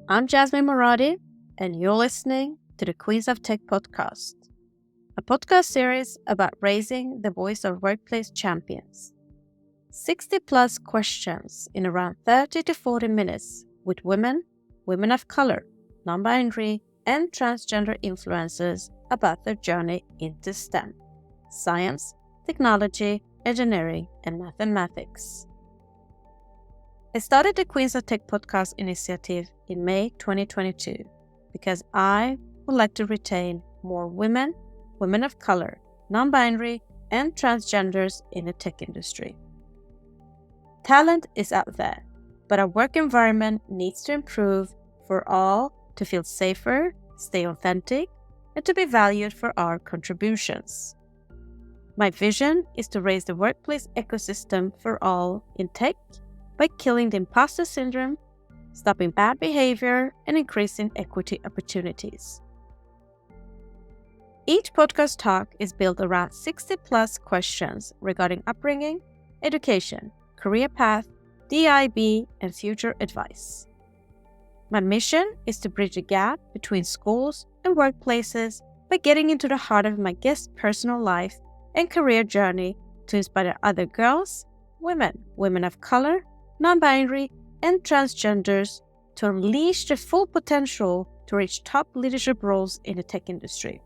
I'm Jasmine Moradi, and you're listening to the Queens of Tech podcast, a podcast series about raising the voice of workplace champions. 60 plus questions in around 30 to 40 minutes with women of color, non-binary, and transgender influencers about their journey into STEM, science, technology, engineering, and mathematics. I started the Queens of Tech podcast initiative in May 2022 because I would like to retain more women of color, non-binary, and transgenders in the tech industry. Talent is out there, but our work environment needs to improve for all to feel safer, stay authentic, and to be valued for our contributions. My vision is to raise the workplace ecosystem for all in tech by killing the imposter syndrome, stopping bad behavior, and increasing equity opportunities. Each podcast talk is built around 60 plus questions regarding upbringing, education, career path, DIB, and future advice. My mission is to bridge the gap between schools and workplaces by getting into the heart of my guest's personal life and career journey to inspire other girls, women of color, non-binary, and transgenders to unleash their full potential to reach top leadership roles in the tech industry.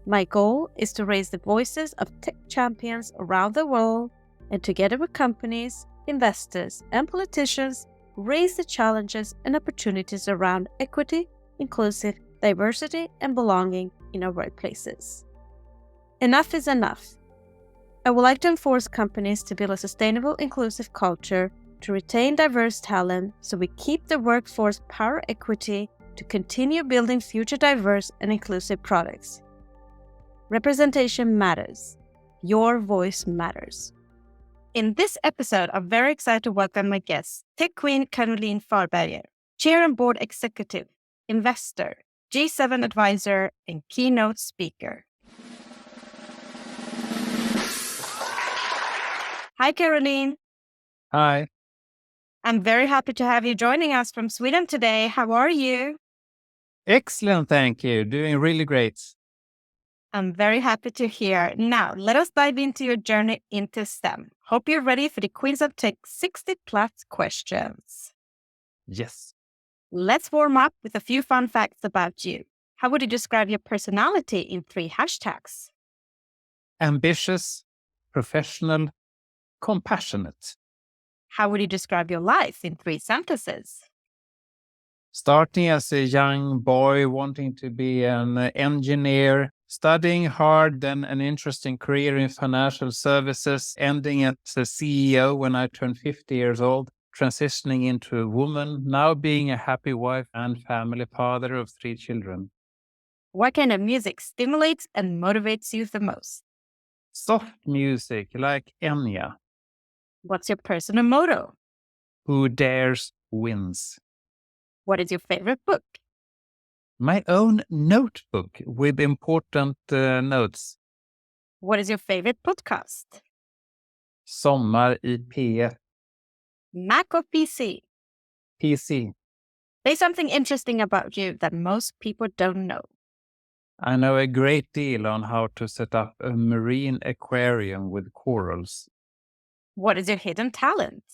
My goal is to raise the voices of tech champions around the world and together with companies, investors, and politicians, raise the challenges and opportunities around equity, inclusive, diversity, and belonging in our workplaces. Enough is enough. I would like to enforce companies to build a sustainable, inclusive culture to retain diverse talent so we keep the workforce power equity to continue building future diverse and inclusive products. Representation matters. Your voice matters. In this episode, I'm very excited to welcome my guest, Tech Queen Carl Farberger, Chair and Board Executive, Investor, G7 Advisor, and Keynote Speaker. Hi, Caroline. Hi. I'm very happy to have you joining us from Sweden today. How are you? Excellent, thank you. Doing really great. I'm very happy to hear. Now, let us dive into your journey into STEM. Hope you're ready for the Queens of Tech 60 plus questions. Yes. Let's warm up with a few fun facts about you. How would you describe your personality in 3 hashtags? Ambitious, professional, compassionate. How would you describe your life in 3 sentences? Starting as a young boy wanting to be an engineer, studying hard, then an interesting career in financial services, ending as a CEO when I turned 50 years old, transitioning into a woman, now being a happy wife and family father of 3 children. What kind of music stimulates and motivates you the most? Soft music like Enya. What's your personal motto? Who dares wins. What is your favorite book? My own notebook with important notes. What is your favorite podcast? Sommar i P1. Mac or PC? PC. Say something interesting about you that most people don't know. I know a great deal on how to set up a marine aquarium with corals. What is your hidden talent?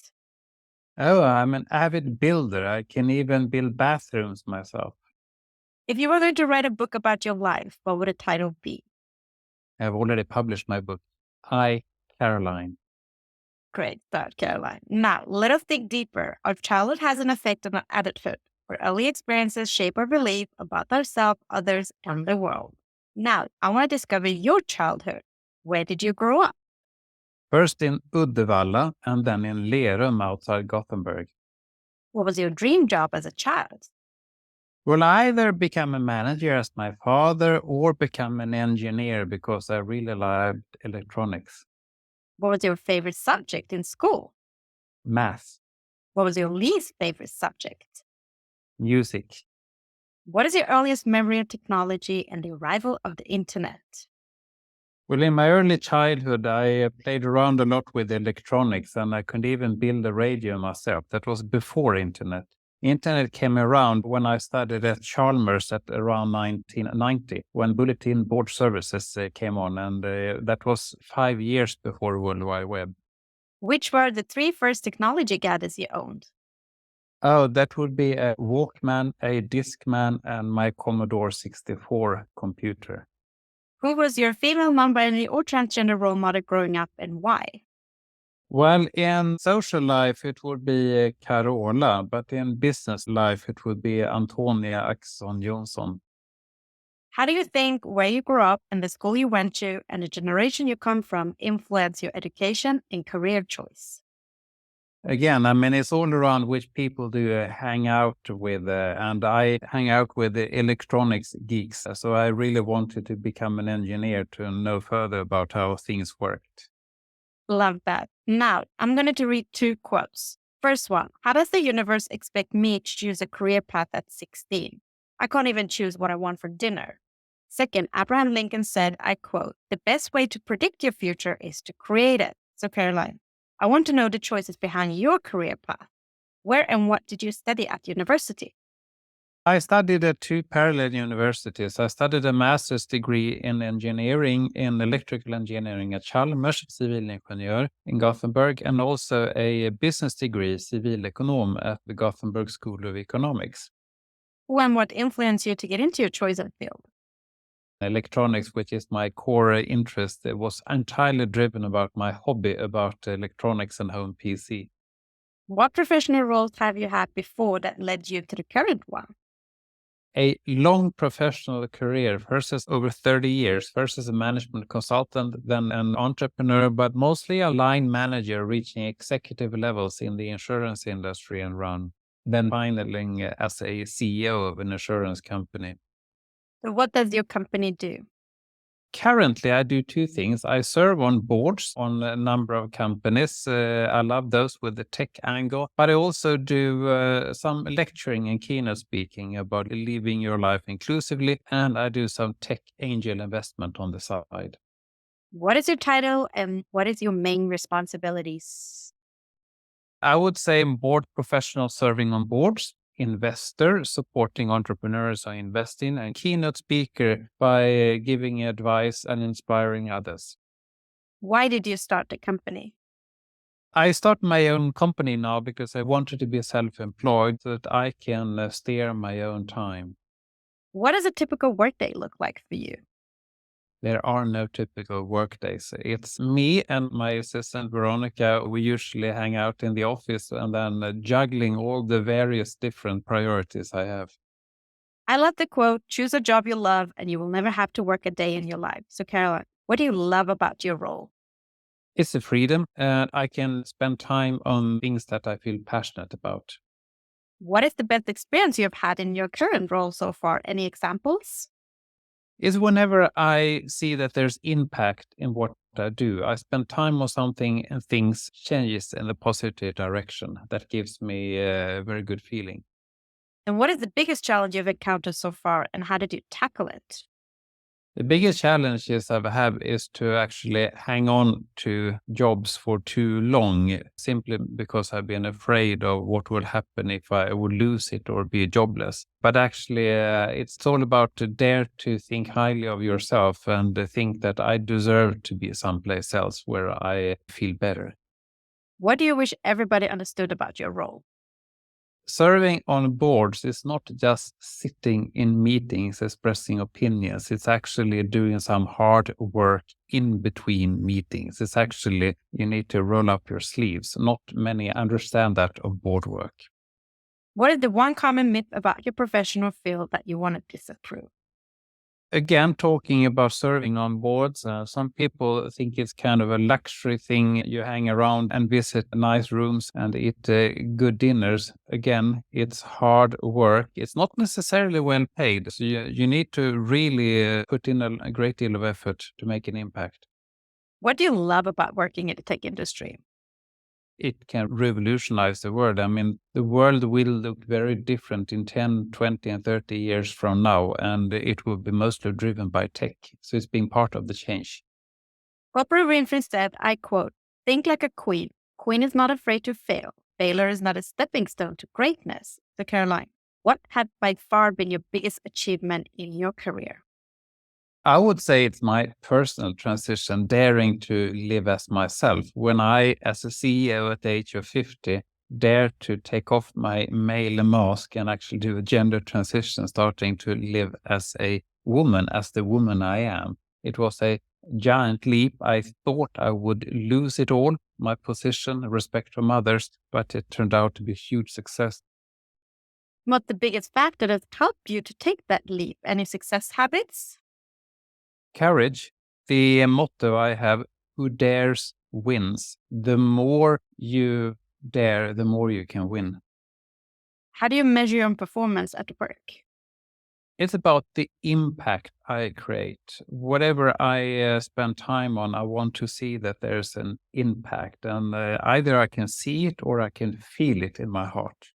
Oh, I'm an avid builder. I can even build bathrooms myself. If you were going to write a book about your life, what would the title be? I've already published my book, Hi, Caroline. Great start, Caroline. Now, let us dig deeper. Our childhood has an effect on our adulthood. Our early experiences shape our belief about ourselves, others, and the world. Now, I want to discover your childhood. Where did you grow up? First in Uddevalla and then in Lerum outside Gothenburg. What was your dream job as a child? Will I either become a manager as my father or become an engineer because I really loved electronics. What was your favorite subject in school? Math. What was your least favorite subject? Music. What is your earliest memory of technology and the arrival of the internet? Well, in my early childhood, I played around a lot with electronics and I could even build a radio myself. That was before internet. Internet came around when I studied at Chalmers at around 1990, when bulletin board services came on, and that was 5 years before World Wide Web. Which were the three first technology gadgets you owned? Oh, that would be a Walkman, a Discman, and my Commodore 64 computer. Who was your female, non-binary, or transgender role model growing up, and why? Well, in social life, it would be Carola, but in business life, it would be Antonia Axon Johnson. How do you think where you grew up and the school you went to and the generation you come from influence your education and career choice? Again, I mean, it's all around which people do hang out with, and I hang out with the electronics geeks. So I really wanted to become an engineer to know further about how things worked. Love that. Now, I'm going to read two quotes. First one, how does the universe expect me to choose a career path at 16? I can't even choose what I want for dinner. Second, Abraham Lincoln said, I quote, the best way to predict your future is to create it. So Caroline, I want to know the choices behind your career path. Where and what did you study at university? I studied at two parallel universities. I studied a master's degree in engineering, in electrical engineering at Chalmers, civilingenjör in Gothenburg, and also a business degree, civilekonom, at the Gothenburg School of Economics. Who and what influenced you to get into your chosen field? Electronics, which is my core interest, it was entirely driven about my hobby about electronics and home PC. What professional roles have you had before that led you to the current one? A long professional career, first as over 30 years, first as a management consultant, then an entrepreneur, but mostly a line manager reaching executive levels in the insurance industry and run, then finally as a CEO of an insurance company. So what does your company do? Currently, I do two things. I serve on boards on a number of companies. I love those with the tech angle, but I also do some lecturing and keynote speaking about living your life inclusively, and I do some tech angel investment on the side. What is your title and what is your main responsibilities? I would say board professional serving on boards, investor supporting entrepreneurs on investing, and keynote speaker by giving advice and inspiring others. Why did you start the company? I start my own company now because I wanted to be self-employed so that I can steer my own time. What does a typical workday look like for you? There are no typical work days. It's me and my assistant Veronica. We usually hang out in the office and then juggling all the various different priorities I have. I love the quote, choose a job you love and you will never have to work a day in your life. So Caroline, what do you love about your role? It's a freedom, and I can spend time on things that I feel passionate about. What is the best experience you've had in your current role so far? Any examples? Is whenever I see that there's impact in what I do, I spend time on something and things changes in a positive direction. That gives me a very good feeling. And what is the biggest challenge you've encountered so far and how did you tackle it? The biggest challenges I've had is to actually hang on to jobs for too long, simply because I've been afraid of what will happen if I would lose it or be jobless. But actually, it's all about to dare to think highly of yourself and think that I deserve to be someplace else where I feel better. What do you wish everybody understood about your role? Serving on boards is not just sitting in meetings expressing opinions. It's actually doing some hard work in between meetings. It's actually, you need to roll up your sleeves. Not many understand that of board work. What is the one common myth about your professional field that you want to disapprove? Again, talking about serving on boards, some people think it's kind of a luxury thing. You hang around and visit nice rooms and eat good dinners. Again, it's hard work. It's not necessarily well paid. So you need to really put in a great deal of effort to make an impact. What do you love about working in the tech industry? It can revolutionize the world. I mean, the world will look very different in 10, 20, and 30 years from now, and it will be mostly driven by tech. So it's been part of the change. Oprah Winfrey said, I quote, think like a queen. Queen is not afraid to fail. failure is not a stepping stone to greatness. So Caroline, what had by far been your biggest achievement in your career? I would say it's my personal transition, daring to live as myself. When I, as a CEO at the age of 50, dared to take off my male mask and actually do a gender transition, starting to live as a woman, as the woman I am. It was a giant leap. I thought I would lose it all, my position, respect from others, but it turned out to be a huge success. What the biggest factor that helped you to take that leap? Any success habits? Courage, the motto I have, who dares wins. The more you dare, the more you can win. How do you measure your performance at work? It's about the impact I create. Whatever I spend time on, I want to see that there's an impact. And either I can see it or I can feel it in my heart.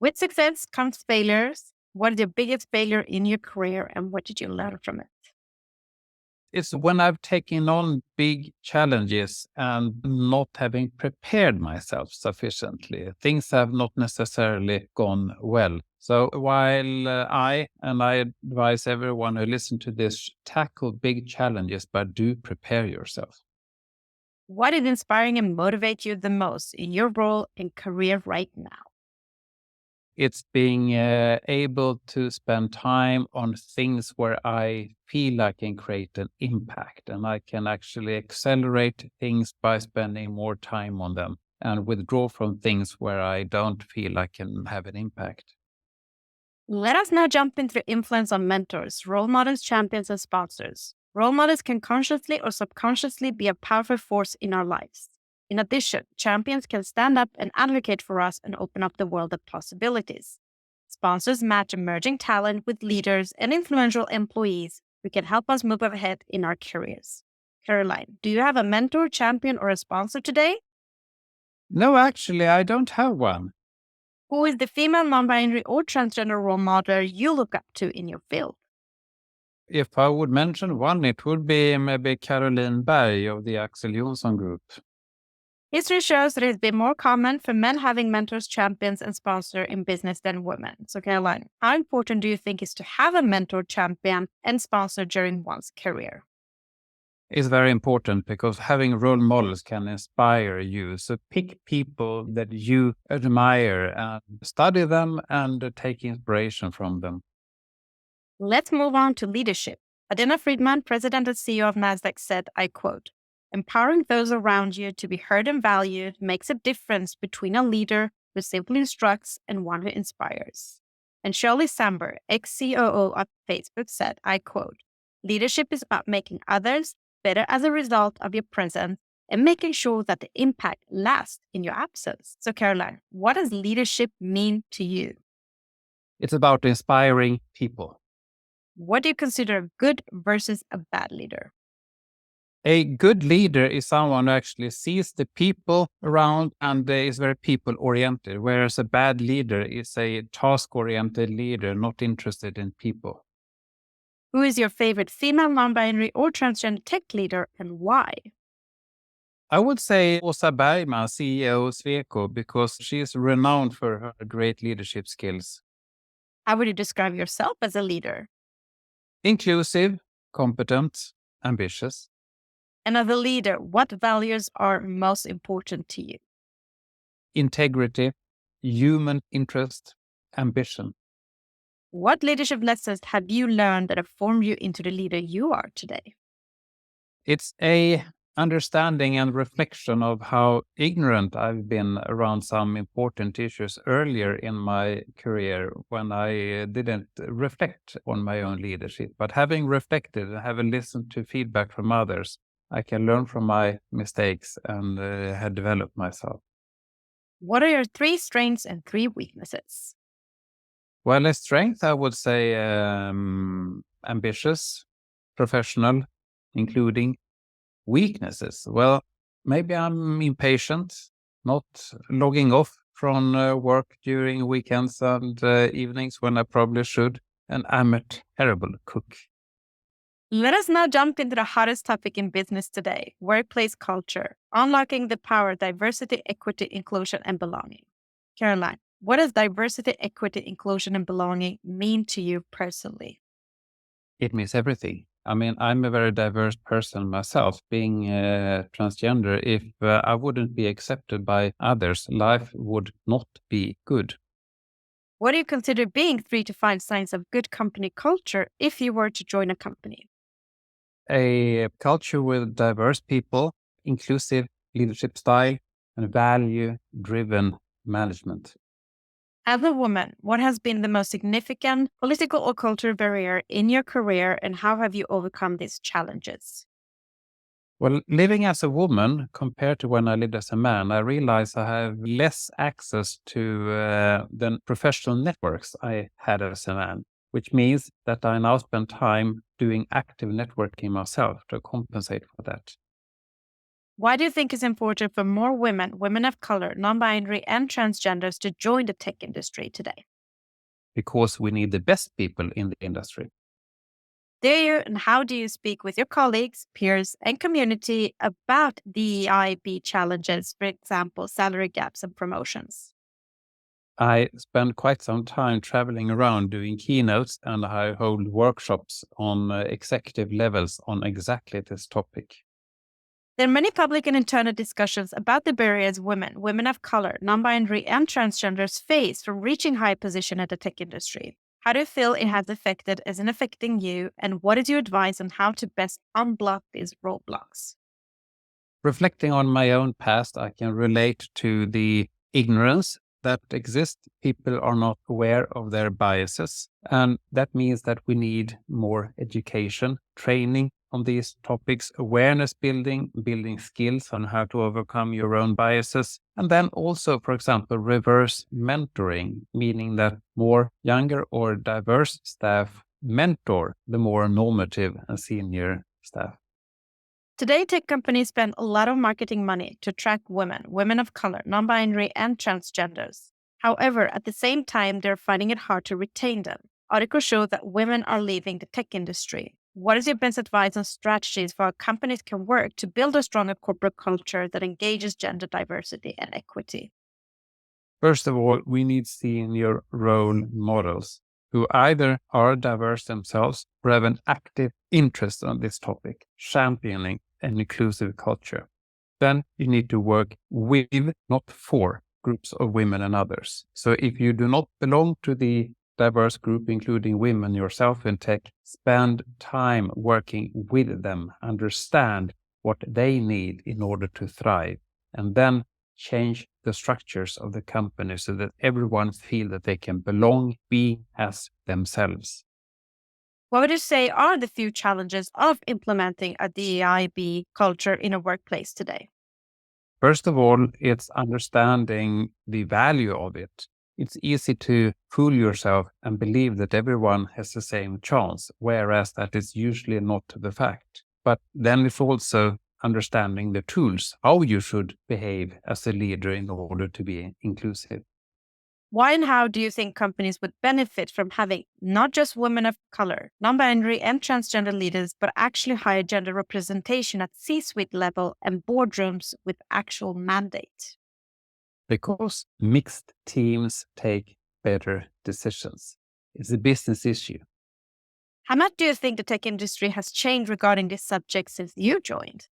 With success comes failures. What is your biggest failure in your career and what did you learn from it? It's when I've taken on big challenges and not having prepared myself sufficiently. Things have not necessarily gone well. So while I advise everyone who listen to this, tackle big challenges, but do prepare yourself. What is inspiring and motivate you the most in your role and career right now? It's being able to spend time on things where I feel I can create an impact, and I can actually accelerate things by spending more time on them and withdraw from things where I don't feel I can have an impact. Let us now jump into the influence on mentors, role models, champions, and sponsors. Role models can consciously or subconsciously be a powerful force in our lives. In addition, champions can stand up and advocate for us and open up the world of possibilities. Sponsors match emerging talent with leaders and influential employees who can help us move ahead in our careers. Caroline, do you have a mentor, champion, or a sponsor today? No, actually, I don't have one. Who is the female, non-binary, or transgender role model you look up to in your field? If I would mention one, it would be maybe Caroline Berg of the Axel Johnson Group. History shows that it has been more common for men having mentors, champions, and sponsors in business than women. So, Caroline, how important do you think is to have a mentor, champion, and sponsor during one's career? Is very important because having role models can inspire you. So pick people that you admire and study them and take inspiration from them. Let's move on to leadership. Adena Friedman, president and CEO of NASDAQ, said, I quote, "Empowering those around you to be heard and valued makes a difference between a leader who simply instructs and one who inspires." And Shirley Sandberg, ex-COO of Facebook, said, I quote, "Leadership is about making others better as a result of your presence and making sure that the impact lasts in your absence." So, Caroline, what does leadership mean to you? It's about inspiring people. What do you consider a good versus a bad leader? A good leader is someone who actually sees the people around and is very people oriented, whereas a bad leader is a task oriented leader, not interested in people. Who is your favorite female, non-binary, or transgender tech leader and why? I would say Åsa Bergman, CEO of Sweco, because she is renowned for her great leadership skills. How would you describe yourself as a leader? Inclusive, competent, ambitious. And as a leader, what values are most important to you? Integrity, human interest, ambition. What leadership lessons have you learned that have formed you into the leader you are today? It's a understanding and reflection of how ignorant I've been around some important issues earlier in my career when I didn't reflect on my own leadership. But having reflected and having listened to feedback from others, I can learn from my mistakes and have developed myself. What are your 3 strengths and 3 weaknesses? Well, a strength, I would say ambitious, professional, including weaknesses. Well, maybe I'm impatient, not logging off from work during weekends and evenings when I probably should. And I'm a terrible cook. Let us now jump into the hottest topic in business today, workplace culture, unlocking the power of diversity, equity, inclusion, and belonging. Caroline, what does diversity, equity, inclusion, and belonging mean to you personally? It means everything. I mean, I'm a very diverse person myself, being transgender. If I wouldn't be accepted by others, life would not be good. What do you consider being 3 to 5 signs of good company culture if you were to join a company? A culture with diverse people, inclusive leadership style, and value-driven management. As a woman, what has been the most significant political or cultural barrier in your career, and how have you overcome these challenges? Well, living as a woman compared to when I lived as a man, I realize I have less access to the professional networks I had as a man, which means that I now spend time doing active networking myself to compensate for that. Why do you think it's important for more women, women of color, non binary, and transgenders to join the tech industry today? Because we need the best people in the industry. Do you and how do you speak with your colleagues, peers, and community about DEIB challenges, for example, salary gaps and promotions? I spend quite some time traveling around doing keynotes, and I hold workshops on executive levels on exactly this topic. There are many public and internal discussions about the barriers women, women of color, non binary, and transgenders face from reaching high position at the tech industry. How do you feel it has affected as in affecting you, and what is your advice on how to best unblock these roadblocks? Reflecting on my own past, I can relate to the ignorance that exists. People are not aware of their biases. And that means that we need more education, training on these topics, awareness building, building skills on how to overcome your own biases. And then also, for example, reverse mentoring, meaning that more younger or diverse staff mentor the more normative and senior staff. Today, tech companies spend a lot of marketing money to attract women, women of color, non binary, and transgenders. However, at the same time, they're finding it hard to retain them. Articles show that women are leaving the tech industry. What is your best advice on strategies for how companies can work to build a stronger corporate culture that engages gender diversity and equity? First of all, we need senior role models who either are diverse themselves or have an active interest on this topic, championing an inclusive culture. Then you need to work with, not for, groups of women and others. So if you do not belong to the diverse group, including women yourself in tech, spend time working with them, understand what they need in order to thrive, and then change the structures of the company so that everyone feel that they can belong, be as themselves. What would you say are the few challenges of implementing a DEIB culture in a workplace today? First of all, it's understanding the value of it. It's easy to fool yourself and believe that everyone has the same chance, whereas that is usually not the fact. But then it's also understanding the tools, how you should behave as a leader in order to be inclusive. Why and how do you think companies would benefit from having not just women of color, non binary, and transgender leaders, but actually higher gender representation at C suite level and boardrooms with actual mandate? Because mixed teams take better decisions. It's a business issue. How much do you think the tech industry has changed regarding this subject since you joined?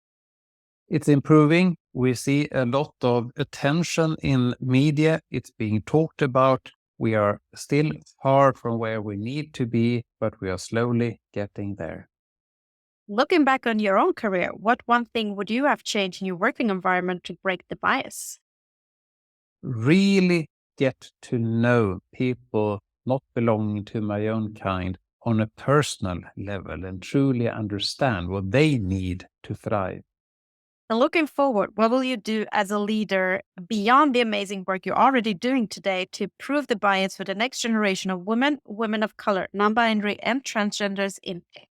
It's improving. We see a lot of attention in media. It's being talked about. We are still far from where we need to be, but we are slowly getting there. Looking back on your own career, what one thing would you have changed in your working environment to break the bias? Really get to know people not belonging to my own kind on a personal level and truly understand what they need to thrive. And looking forward, what will you do as a leader beyond the amazing work you're already doing today to prove the bias for the next generation of women, women of color, non binary, and transgenders in tech?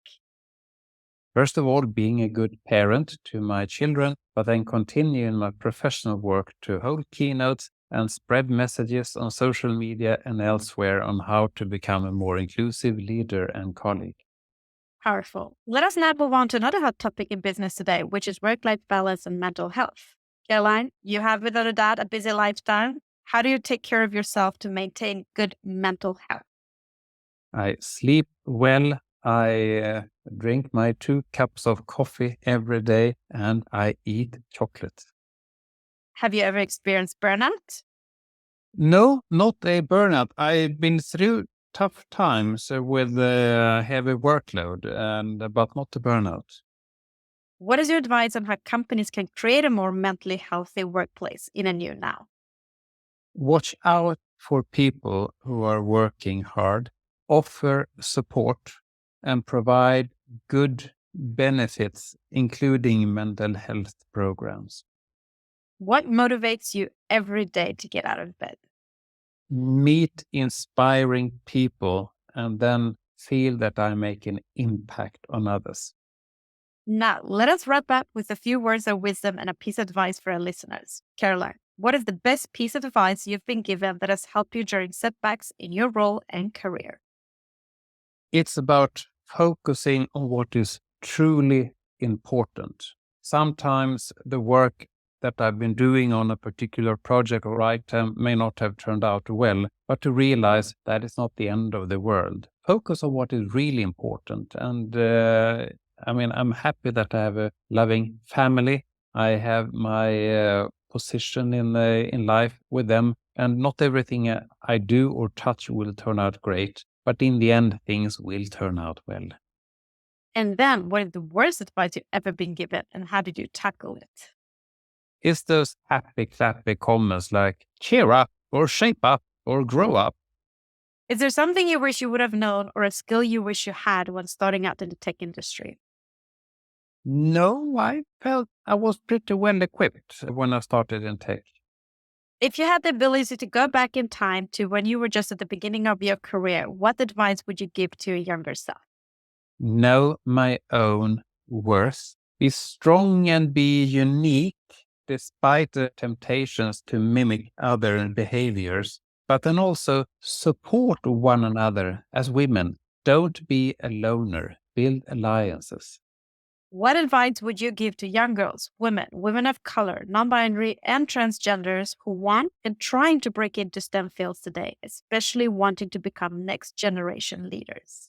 First of all, being a good parent to my children, but then continue in my professional work to hold keynotes and spread messages on social media and elsewhere on how to become a more inclusive leader and colleague. Powerful. Let us now move on to another hot topic in business today, which is work-life balance and mental health. Caroline, you have without a doubt a busy lifestyle. How do you take care of yourself to maintain good mental health? I sleep well. I drink my 2 cups of coffee every day, and I eat chocolate. Have you ever experienced burnout? No, not a burnout. I've been through tough times with heavy workload, but not a burnout. What is your advice on how companies can create a more mentally healthy workplace in a new now? Watch out for people who are working hard, offer support, and provide good benefits, including mental health programs. What motivates you every day to get out of bed? Meet inspiring people and then feel that I make an impact on others. Now, let us wrap up with a few words of wisdom and a piece of advice for our listeners. Caroline, what is the best piece of advice you've been given that has helped you during setbacks in your role and career? It's about focusing on what is truly important. Sometimes the work that I've been doing on a particular project or item may not have turned out well, but to realize that it's not the end of the world. Focus on what is really important. And I'm happy that I have a loving family. I have my position in life with them, and not everything I do or touch will turn out great. But in the end, things will turn out well. And then, what is the worst advice you've ever been given, and how did you tackle it? It's those happy, clappy comments like cheer up or shape up or grow up. Is there something you wish you would have known or a skill you wish you had when starting out in the tech industry? No, I felt I was pretty well equipped when I started in tech. If you had the ability to go back in time to when you were just at the beginning of your career, what advice would you give to your younger self? Know my own worth. Be strong and be unique despite the temptations to mimic other behaviors. But then also support one another as women. Don't be a loner. Build alliances. What advice would you give to young girls, women of color, non-binary, and transgenders who want and trying to break into STEM fields today, especially wanting to become next generation leaders?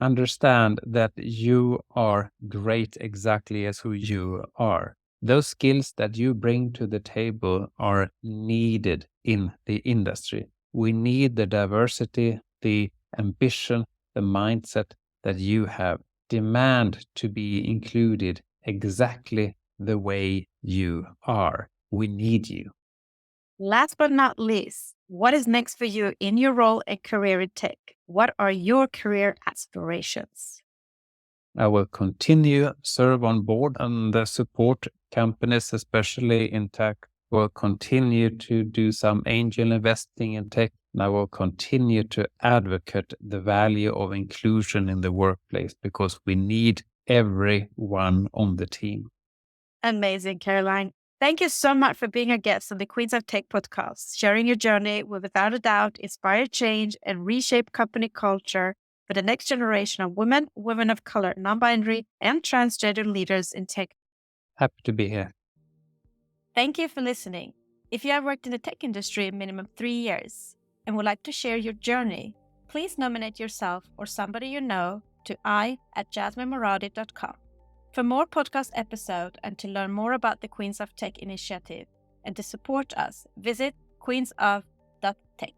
Understand that you are great exactly as who you are. Those skills that you bring to the table are needed in the industry. We need the diversity, the ambition, the mindset that you have. Demand to be included exactly the way you are. We need you. Last but not least, what is next for you in your role and career in tech? What are your career aspirations? I will continue serve on board and support companies, especially in tech. Will continue to do some angel investing in tech. And I will continue to advocate the value of inclusion in the workplace because we need everyone on the team. Amazing, Caroline. Thank you so much for being a guest on the Queens of Tech podcast, sharing your journey will without a doubt inspire change and reshape company culture for the next generation of women of color, non-binary, and transgender leaders in tech. Happy to be here. Thank you for listening. If you have worked in the tech industry minimum 3 years and would like to share your journey, please nominate yourself or somebody you know to i@jasminemoradi.com. For more podcast episodes and to learn more about the Queens of Tech initiative and to support us, visit queensof.tech.